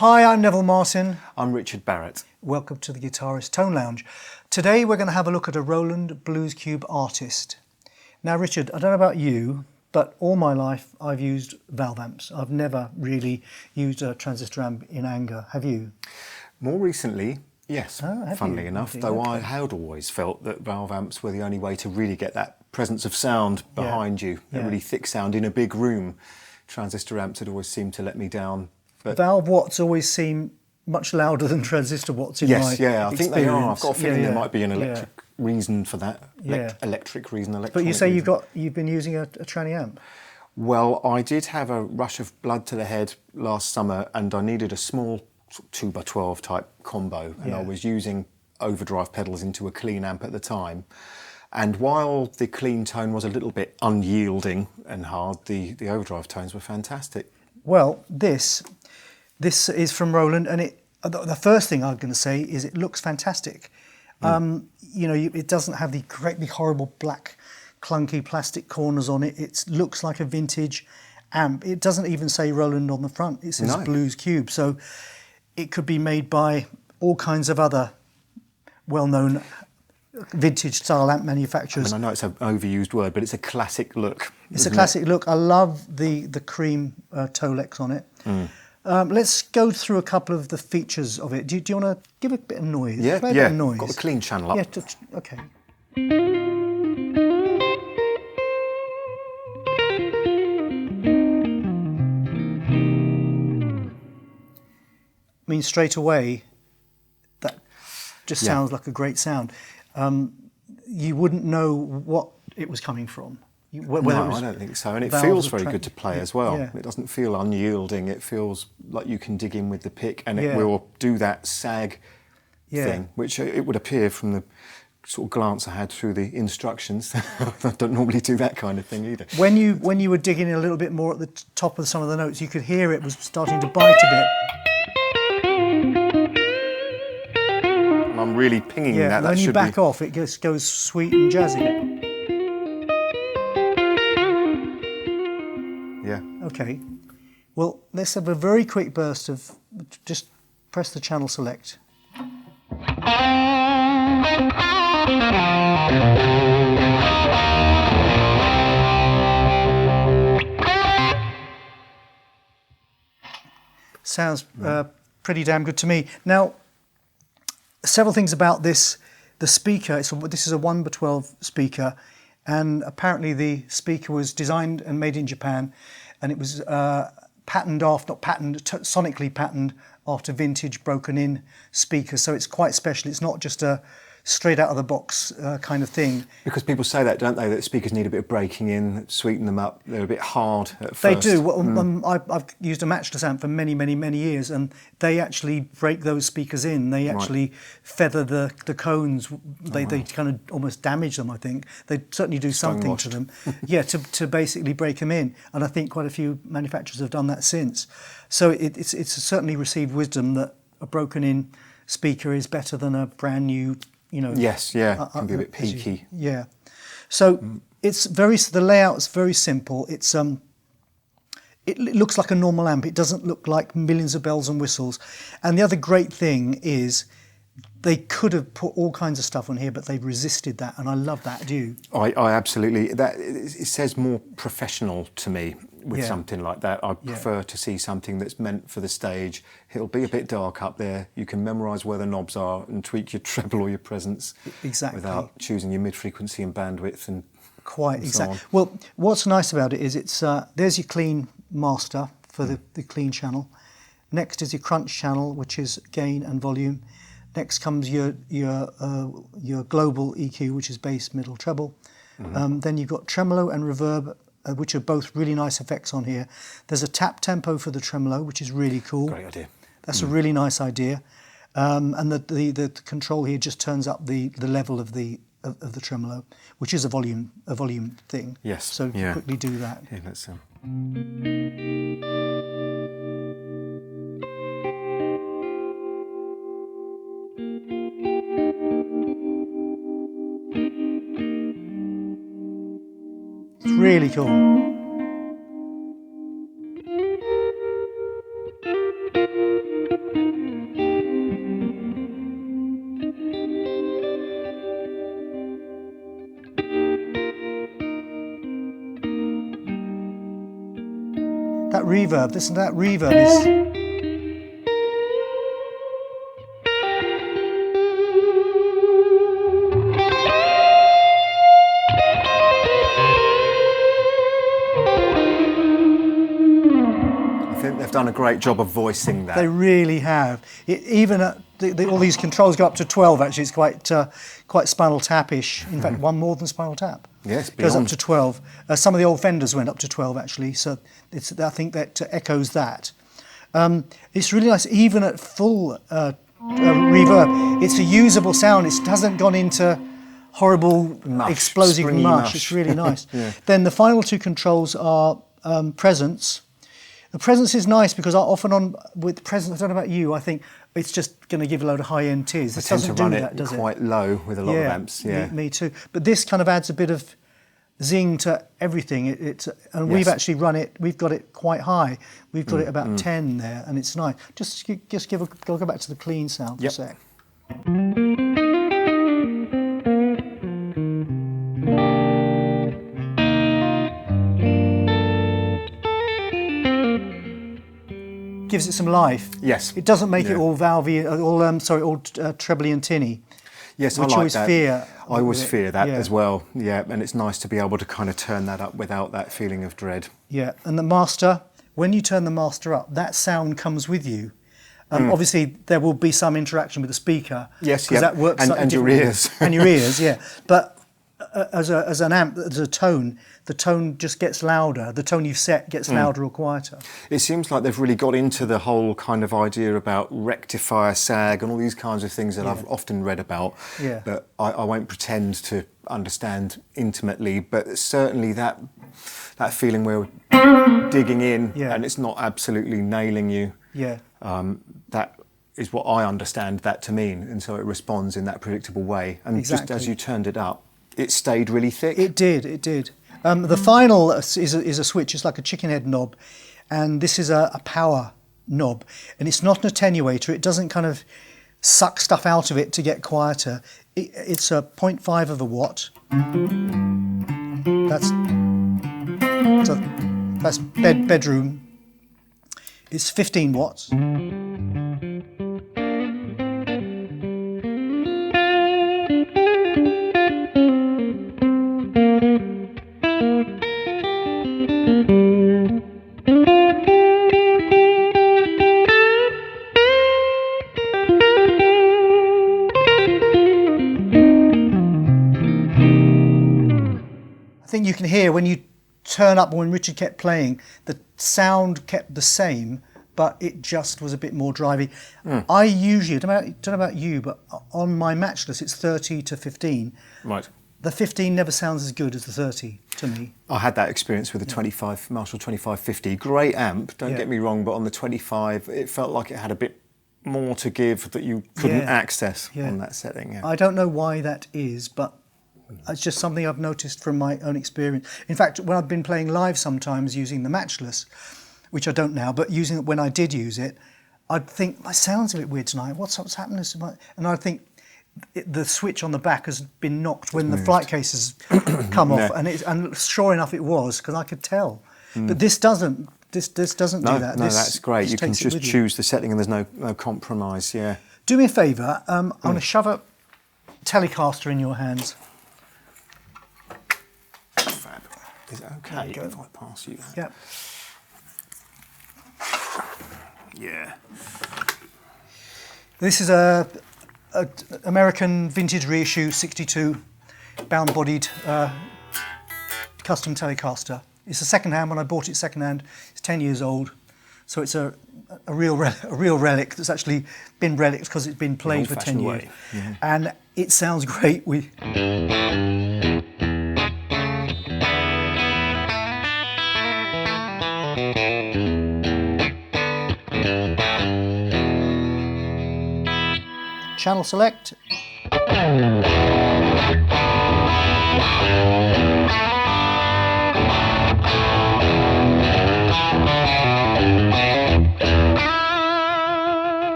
Hi, I'm Neville Marten. I'm Richard Barrett. Welcome to the Guitarist Tone Lounge. Today we're going to have a look at a Roland Blues Cube Artist. Now Richard, I don't know about you, but all my life I've used valve amps. I've never really used a transistor amp in anger. Have you? More recently, yes, funnily enough, though okay. I had always felt that valve amps were the only way to really get that presence of sound behind you, that really thick sound in a big room. Transistor amps had always seemed to let me down. But valve watts always seem much louder than transistor watts in my experience. I think they are. I've got a feeling there might be an electric reason for that. Electric reason, electronic But you say reason. you've been using a tranny amp? Well, I did have a rush of blood to the head last summer and I needed a small 2x12 type combo and I was using overdrive pedals into a clean amp at the time. And while the clean tone was a little bit unyielding and hard, the overdrive tones were fantastic. Well, this is from Roland, and the first thing I'm going to say is it looks fantastic. You know, it doesn't have the correctly horrible black, clunky plastic corners on it. It looks like a vintage amp. It doesn't even say Roland on the front. It says Blues Cube, so it could be made by all kinds of other well-known vintage style amp manufacturers. I mean, I know it's an overused word, but it's a classic look. It's a classic look. I love the cream Tolex on it. Let's go through a couple of the features of it. Do you want to give a bit of noise? Yeah, Play a bit of noise. Got the clean channel up. Yeah, okay. I mean, straight away, that just sounds like a great sound. You wouldn't know what it was coming from. No, I don't think so. And it feels very good to play as well. Yeah. It doesn't feel unyielding. It feels like you can dig in with the pick and it will do that sag thing, which it would appear from the sort of glance I had through the instructions. I don't normally do that kind of thing either. When you were digging a little bit more at the top of some of the notes, you could hear it was starting to bite a bit. And I'm really pinging that. When you back off, it just goes sweet and jazzy. Yeah. Okay. Well, let's have a very quick burst of, just press the channel select. Sounds pretty damn good to me. Now, several things about this. The speaker, this is a 1x12 speaker, and apparently the speaker was designed and made in Japan, and it was sonically patterned after vintage broken-in speakers. So it's quite special. It's not just a straight out of the box kind of thing. Because people say that, don't they, that speakers need a bit of breaking in, sweeten them up. They're a bit hard at first. They do. Well, I've used a matchless amp for many, many, many years, and they actually break those speakers in. They actually feather the cones. They kind of almost damage them, I think. They certainly do something to them. to basically break them in. And I think quite a few manufacturers have done that since. So it's certainly received wisdom that a broken-in speaker is better than a brand new, you know. Yes, it can be a bit peaky. So the layout's very simple. It's it looks like a normal amp. It doesn't look like millions of bells and whistles. And the other great thing is they could have put all kinds of stuff on here, but they've resisted that, and I love that. Do you? I absolutely. It says more professional to me with something like that. I prefer to see something that's meant for the stage. It'll be a bit dark up there. You can memorise where the knobs are and tweak your treble or your presence without choosing your mid-frequency and bandwidth and quite exactly. So well, what's nice about it is it's there's your clean master for the clean channel. Next is your crunch channel, which is gain and volume. Next comes your global EQ, which is bass, middle, treble. Then you've got tremolo and reverb, which are both really nice effects on here. There's a tap tempo for the tremolo, which is really cool. Great idea. That's a really nice idea. And the control here just turns up the level of the tremolo, which is a volume thing. Yes. So quickly do that. Yeah, let's. It's really cool. reverb. Listen to that reverb. Is They've done a great job of voicing that. They really have. Even at all these controls go up to 12. Actually, it's quite Spinal Tap-ish. In fact, one more than Spinal Tap. Yes, goes up beyond. to 12. Some of the old Fenders went up to 12 actually. So I think that echoes that. It's really nice, even at full reverb. It's a usable sound. It hasn't gone into horrible explosive springy mush. It's really nice. Yeah. Then the final two controls are presence. The presence is nice because often with presence, I don't know about you, I think it's just going to give a load of high-end tiz. I This tend to doesn't do run that, it does it? quite low with a lot of amps. Yeah, me too. But this kind of adds a bit of zing to everything. We've actually run it. We've got it quite high. We've got it about 10 there, and it's nice. Go back to the clean sound for a sec. Gives it some life. Yes. It doesn't make it all valvey, all trebly and tinny. Yes, which I like always that. fear. I always fear that as well. Yeah, and it's nice to be able to kind of turn that up without that feeling of dread. Yeah, and the master, when you turn the master up, that sound comes with you. Obviously, there will be some interaction with the speaker. Yes, because that works. and your ears. And your ears, yeah. But as an amp, as a tone, the tone just gets louder. The tone you've set gets louder or quieter. It seems like they've really got into the whole kind of idea about rectifier sag and all these kinds of things that I've often read about. Yeah. But I won't pretend to understand intimately. But certainly that feeling where we're digging in and it's not absolutely nailing you. Yeah. That is what I understand that to mean, and so it responds in that predictable way. And just as you turned it up, it stayed really thick. It did. The final is a switch. It's like a chicken head knob, and this is a power knob, and it's not an attenuator. It doesn't kind of suck stuff out of it to get quieter. It's a 0.5 of a watt. That's bedroom. It's 15 watts. I think you can hear when you turn up, when Richard kept playing, the sound kept the same, but it just was a bit more drivey. I usually, I don't know about you, but on my matchless it's 30 to 15. Right. The 15 never sounds as good as the 30 to me. I had that experience with the 25 Marshall 2550. Great amp, don't get me wrong, but on the 25 it felt like it had a bit more to give that you couldn't access on that setting. Yeah. I don't know why that is, but it's just something I've noticed from my own experience. In fact, when I've been playing live sometimes using the matchless, which I don't now, but using it when I did use it, I'd think, my sound's a bit weird tonight, what's happening? And I'd think the switch on the back has been knocked when the flight cases come off, and sure enough it was, because I could tell. But this doesn't do that. No, this that's great. You can takes it just with you. choose the setting and there's no compromise, yeah. Do me a favour, I'm going to shove a Telecaster in your hands. Fab. Is it okay if I pass you that? Yep. Yeah. This is a American vintage reissue 62 bound-bodied custom Telecaster. It's a second-hand. When I bought it second-hand, it's 10 years old, so it's a real relic that's actually been relicked because it's been played for 10 years. Yeah. And it sounds great. Channel select.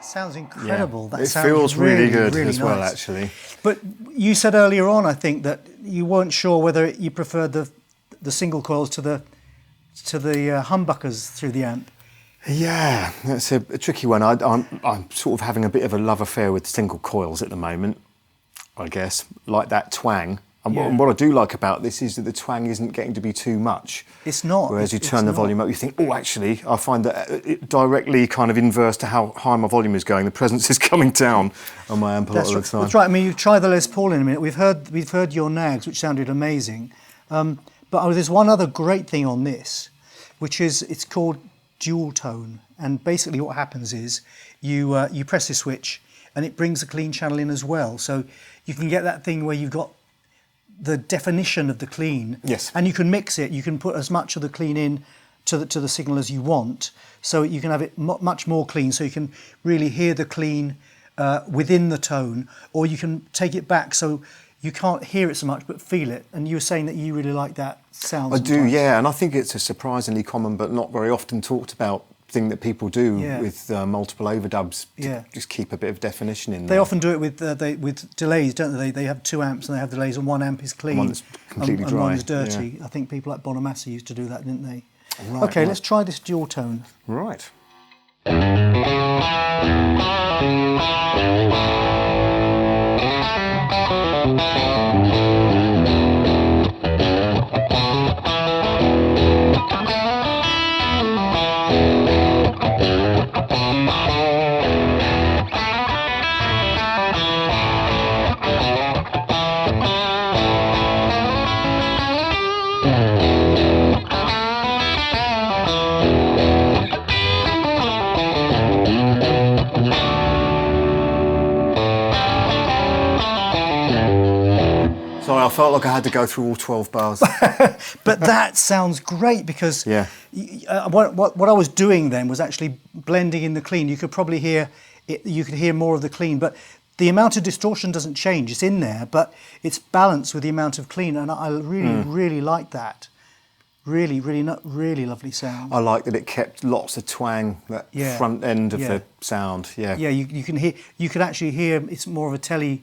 Sounds incredible. Yeah. That it sounds feels really good really as well, nice. actually. But you said earlier on, I think, that you weren't sure whether you preferred the single coils to the humbuckers through the amp. Yeah, that's a tricky one. I'm sort of having a bit of a love affair with single coils at the moment, I guess, like that twang. And what I do like about this is that the twang isn't getting to be too much. It's not. Whereas you turn the volume up, you think, oh, actually, I find that it directly kind of inverse to how high my volume is going. The presence is coming down on my amp a lot of the time. That's right. I mean, you try the Les Paul in a minute. We've heard your nags, which sounded amazing. But there's one other great thing on this, which is it's called dual tone. And basically what happens is you press this switch and it brings a clean channel in as well. So you can get that thing where you've got the definition of the clean, yes, and you can mix it. You can put as much of the clean in to the signal as you want, so you can have it much more clean. So you can really hear the clean within the tone, or you can take it back so you can't hear it so much but feel it. And you were saying that you really like that sound. I do, yeah, and I think it's a surprisingly common but not very often talked about thing that people do with multiple overdubs to just keep a bit of definition in there. They often do it with delays, don't they? They have two amps and they have delays, and one amp is clean, one that's completely and dry, one is dirty. I think people like Bonamassa used to do that, didn't they? Right, okay, let's try this dual tone. Right. Sorry, I felt like I had to go through all 12 bars. But that sounds great because what I was doing then was actually blending in the clean. You could probably hear it, you could hear more of the clean, but the amount of distortion doesn't change. It's in there, but it's balanced with the amount of clean, and I really like that. Really lovely sound. I like that it kept lots of twang, that front end of the sound. Yeah. Yeah, you can hear. You could actually hear. It's more of a telly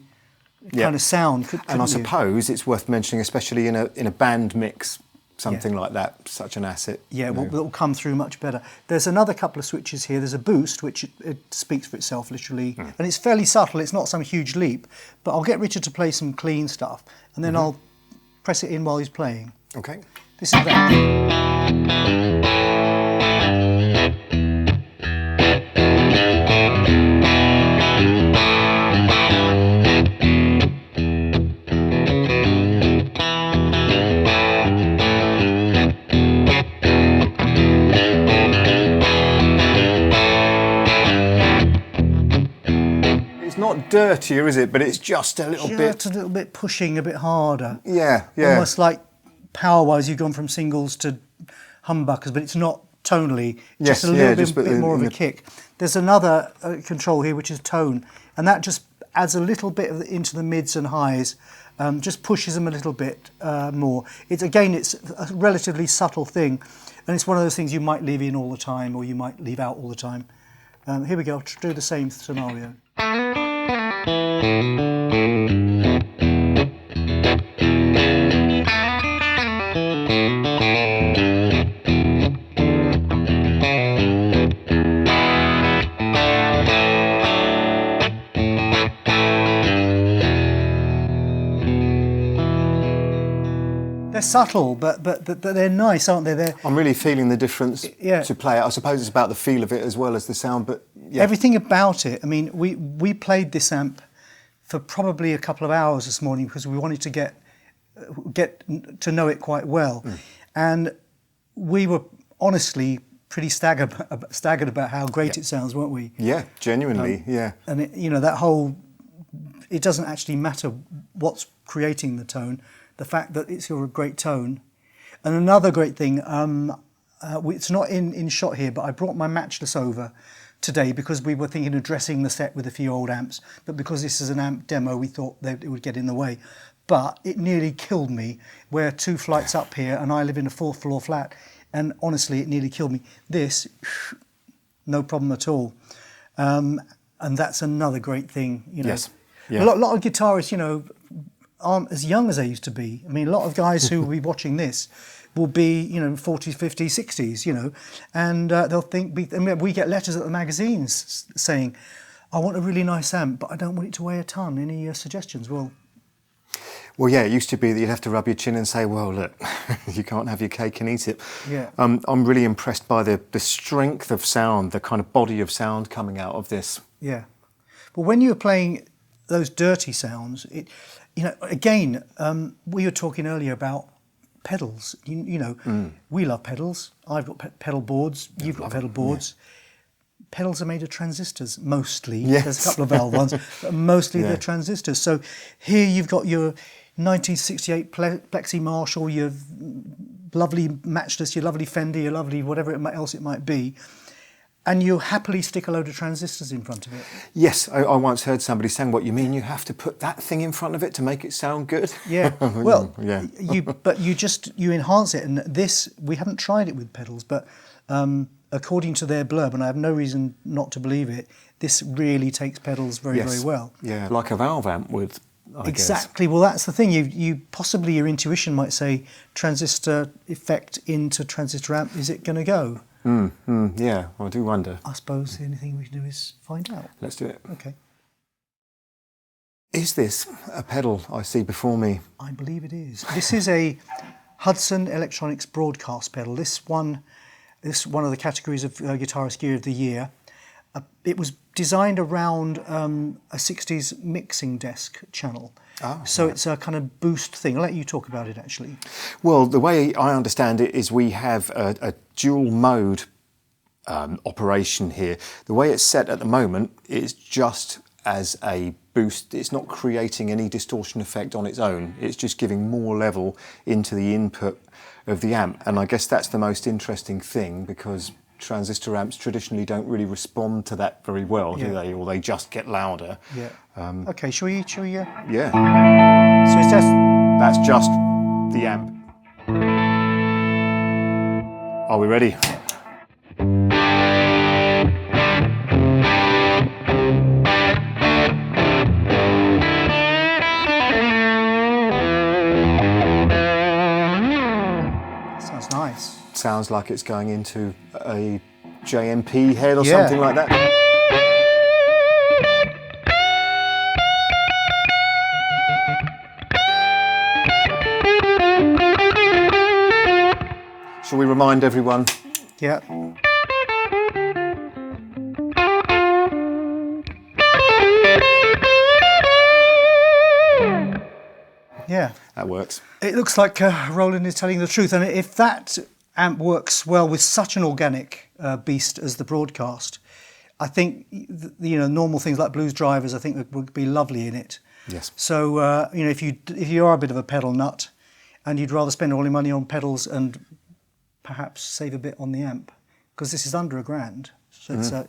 kind of sound. And I suppose it's worth mentioning, especially in a band mix, something like that, such an asset. Yeah, well, it'll come through much better. There's another couple of switches here. There's a boost, which it speaks for itself, literally. And it's fairly subtle. It's not some huge leap. But I'll get Richard to play some clean stuff, and then I'll press it in while he's playing. Okay. This is that. Not dirtier, is it? But it's just a little bit... Just a little bit pushing, a bit harder. Yeah. Almost like power-wise, you've gone from singles to humbuckers, but it's not tonally. Just a little bit more of a kick. There's another control here, which is tone, and that just adds a little bit into the mids and highs, just pushes them a little bit more. It's a relatively subtle thing, and it's one of those things you might leave in all the time, or you might leave out all the time. Here we go. I'll do the same scenario. They're subtle, but they're nice, aren't they? I'm really feeling the difference to play it. I suppose it's about the feel of it as well as the sound, but everything about it. I mean, we played this amp for probably a couple of hours this morning because we wanted to get to know it quite well, and we were honestly pretty staggered about how great it sounds, weren't we? Yeah, genuinely, yeah. And it doesn't actually matter what's creating the tone. The fact that it's a great tone. And another great thing, it's not in shot here, but I brought my matchless over today because we were thinking of dressing the set with a few old amps, but because this is an amp demo, we thought that it would get in the way. But it nearly killed me. We're 2 flights up here and I live in a 4th floor flat, and honestly, it nearly killed me. This, no problem at all. And that's another great thing, you know. Yes. Yeah. A lot of guitarists, you know, aren't as young as they used to be. I mean, a lot of guys who will be watching this will be, 40s, 50s, 60s, and they'll think, I mean, we get letters at the magazines saying, I want a really nice amp, but I don't want it to weigh a ton. Any suggestions? Well, yeah, it used to be that you'd have to rub your chin and say, well, look, you can't have your cake and eat it. Yeah. I'm really impressed by the strength of sound, the kind of body of sound coming out of this. Yeah. But when you were playing those dirty sounds, again, we were talking earlier about pedals. We love pedals. I've got pedal boards. You've got pedal boards. Yeah. Pedals are made of transistors, mostly. Yes. There's a couple of valve ones, but mostly they're transistors. So here you've got your 1968 Plexi Marshall, your lovely Matchless, your lovely Fender, your lovely whatever else it might be, and you happily stick a load of transistors in front of it. Yes, I once heard somebody saying, what you mean you have to put that thing in front of it to make it sound good? Yeah, well, yeah. you enhance it, and this, we haven't tried it with pedals, but according to their blurb, and I have no reason not to believe it, this really takes pedals very, very well. Yeah, like a valve amp would, I Exactly. guess. Well, that's the thing. You possibly, your intuition might say transistor effect into transistor amp. Is it going to go? Yeah, I do wonder. I suppose the only thing we can do is find out. Let's do it. Okay. Is this a pedal I see before me? I believe it is. This is a Hudson Electronics broadcast pedal. This one of the categories of Guitarist Gear of the Year. It was designed around a 60s mixing desk channel. Oh, so right. It's a kind of boost thing. I'll let you talk about it, actually. Well, the way I understand it is we have a dual mode operation here. The way it's set at the moment is just as a boost. It's not creating any distortion effect on its own. It's just giving more level into the input of the amp. And I guess that's the most interesting thing, because transistor amps traditionally don't really respond to that very well, do they? Or they just get louder. Yeah. Okay, shall we Yeah. So it's just... That's just the amp. Are we ready? Sounds nice. Sounds like it's going into a JMP head or something like that. Shall we remind everyone? Yeah. Yeah. That works. It looks like Roland is telling the truth, and if that amp works well with such an organic beast as the broadcast, I think normal things like blues drivers, I think would be lovely in it. Yes. So if you are a bit of a pedal nut, and you'd rather spend all your money on pedals and perhaps save a bit on the amp, because this is under £1,000, so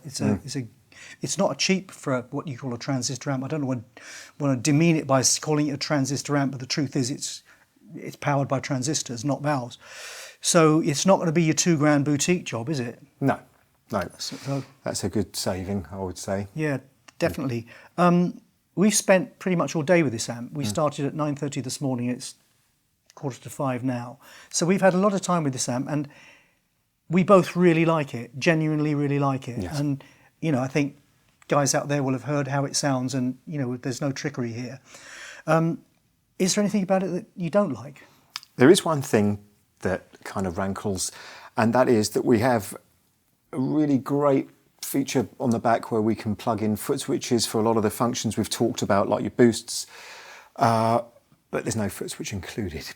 it's not a cheap for what you call a transistor amp. I don't want to demean it by calling it a transistor amp, but the truth is it's powered by transistors, not valves. So it's not going to be your £2,000 boutique job, is it? No. So, that's a good saving, I would say. Yeah, definitely. We've spent pretty much all day with this amp. We started at 9:30 this morning. It's 4:45 now. So we've had a lot of time with this amp, and we both really like it, genuinely really like it. Yes. And, I think guys out there will have heard how it sounds, and, there's no trickery here. Is there anything about it that you don't like? There is one thing that kind of rankles, and that is that we have a really great feature on the back where we can plug in foot switches for a lot of the functions we've talked about, like your boosts, but there's no foot switch included.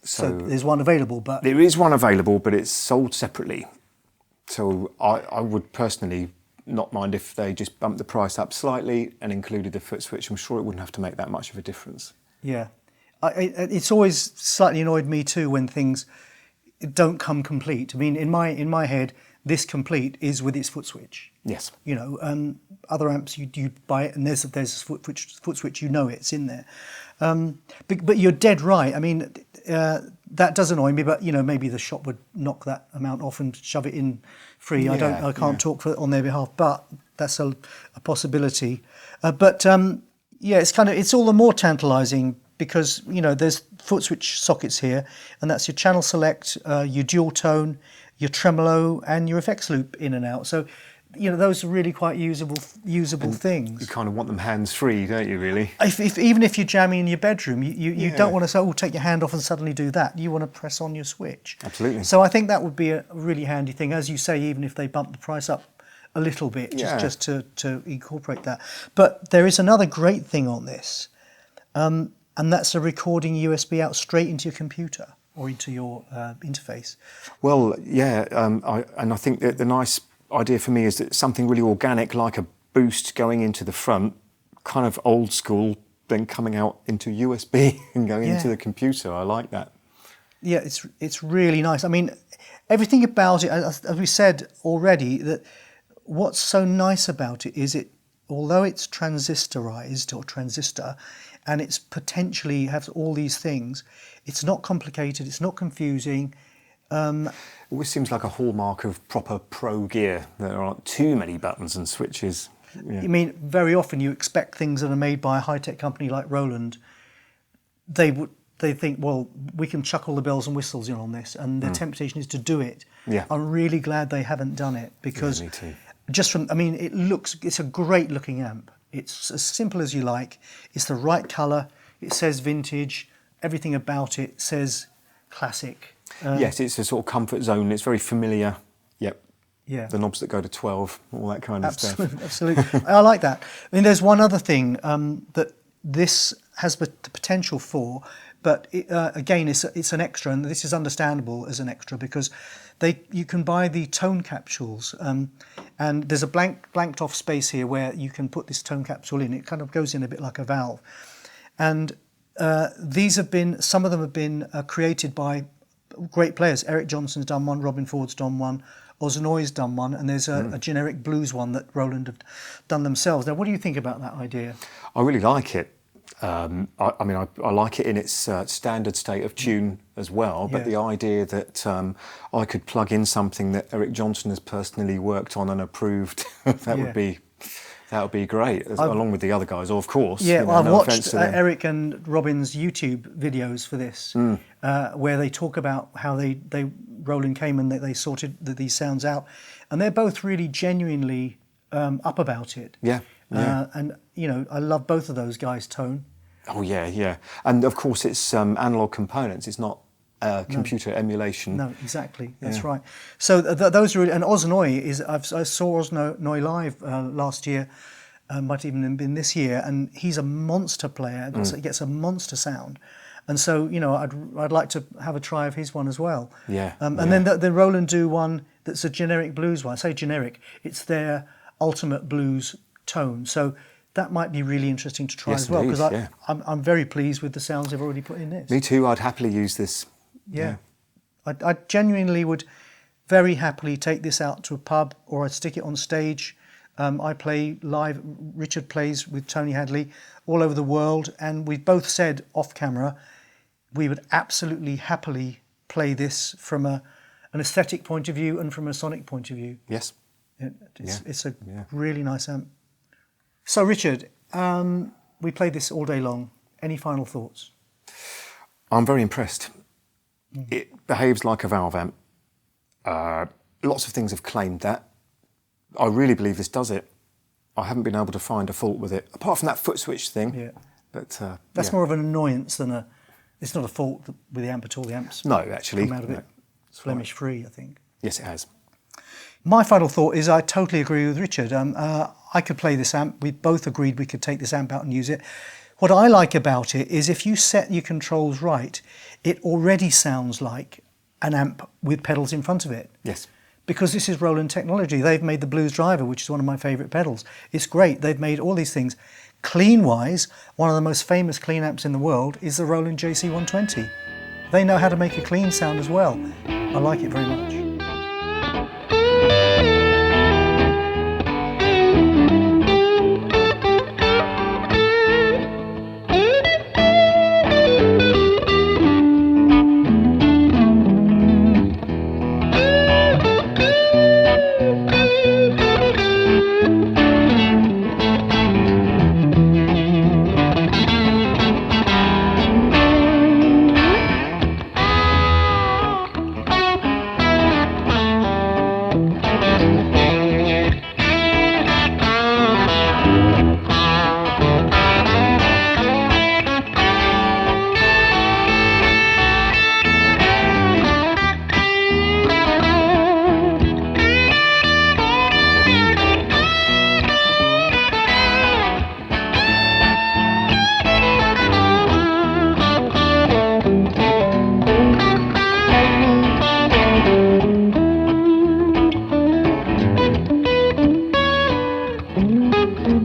So there's one available, but... There is one available, but it's sold separately. So I would personally not mind if they just bumped the price up slightly and included the foot switch. I'm sure it wouldn't have to make that much of a difference. Yeah. It's always slightly annoyed me too when things don't come complete. I mean, in my head, this complete is with its foot switch. Yes. Other amps you buy it and there's a foot switch, it's in there. But you're dead right. I mean, that does annoy me. But maybe the shop would knock that amount off and shove it in free. Yeah, I can't talk on their behalf, but that's a possibility. It's all the more tantalising because there's foot switch sockets here, and that's your channel select, your dual tone, your tremolo, and your effects loop in and out. So those are really quite usable things. You kind of want them hands-free, don't you, really? Even if you're jamming in your bedroom, you don't want to say, take your hand off and suddenly do that. You want to press on your switch. Absolutely. So I think that would be a really handy thing, as you say, even if they bump the price up a little bit, just to incorporate that. But there is another great thing on this, and that's a recording USB out straight into your computer or into your interface. Well, yeah, I think that the nice idea for me is that something really organic, like a boost going into the front, kind of old school, then coming out into USB and going into the computer. I like that. Yeah, it's really nice. I mean, everything about it, as we said already, that what's so nice about it is although it's transistorized or transistor, and it's potentially has all these things, it's not complicated, it's not confusing. It always seems like a hallmark of proper pro gear. There aren't too many buttons and switches. Yeah. I mean, very often you expect things that are made by a high-tech company like Roland. They think, well, we can chuck all the bells and whistles in on this, and the temptation is to do it. Yeah. I'm really glad they haven't done it, because me too. It's a great looking amp. It's as simple as you like. It's the right colour. It says vintage. Everything about it says classic. Yes, it's a sort of comfort zone. It's very familiar. Yep. Yeah. The knobs that go to 12, all that kind of stuff. Absolutely. I like that. I mean, there's one other thing that this has the potential for, but again, it's an extra, and this is understandable as an extra because you can buy the tone capsules, and there's a blanked off space here where you can put this tone capsule in. It kind of goes in a bit like a valve, and some of them have been created by great players. Eric Johnson's done one, Robin Ford's done one, Oznoy's done one, and there's a generic blues one that Roland have done themselves. Now, what do you think about that idea? I really like it. I like it in its standard state of tune as well, but the idea that I could plug in something that Eric Johnson has personally worked on and approved, that would be great, along with the other guys, of course. Yeah, I've watched Eric and Robin's YouTube videos for this, where they talk about how Roland came and they sorted these sounds out, and they're both really genuinely up about it. Yeah. And I love both of those guys' tone. Oh yeah, and of course it's analog components. It's not computer emulation. No, exactly. That's right. So those are really, and Oznoy is. I saw Oznoy live last year, might even have been this year, and he's a monster player. He gets a monster sound, and so I'd like to have a try of his one as well. And then the Roland do one that's a generic blues one. I say generic. It's their ultimate blues tone. So that might be really interesting to try as well, because I'm very pleased with the sounds they've already put in this. Me too. I'd happily use this. Yeah. I genuinely would very happily take this out to a pub, or I'd stick it on stage. I play live. Richard plays with Tony Hadley all over the world, and we both said off camera we would absolutely happily play this from an aesthetic point of view and from a sonic point of view. Yes. It's a really nice amp. So Richard, we played this all day long. Any final thoughts? I'm very impressed. It behaves like a valve amp. Lots of things have claimed that. I really believe this does it. I haven't been able to find a fault with it, apart from that foot switch thing. Yeah. But that's more of an annoyance than it's not a fault with the amp at all. The amps come out of it blemish free, I think. Yes, it has. My final thought is I totally agree with Richard. I could play this amp. We both agreed we could take this amp out and use it. What I like about it is if you set your controls right, it already sounds like an amp with pedals in front of it. Yes. Because this is Roland technology. They've made the Blues Driver, which is one of my favourite pedals. It's great. They've made all these things. Clean-wise, one of the most famous clean amps in the world is the Roland JC120. They know how to make a clean sound as well. I like it very much. Thank you.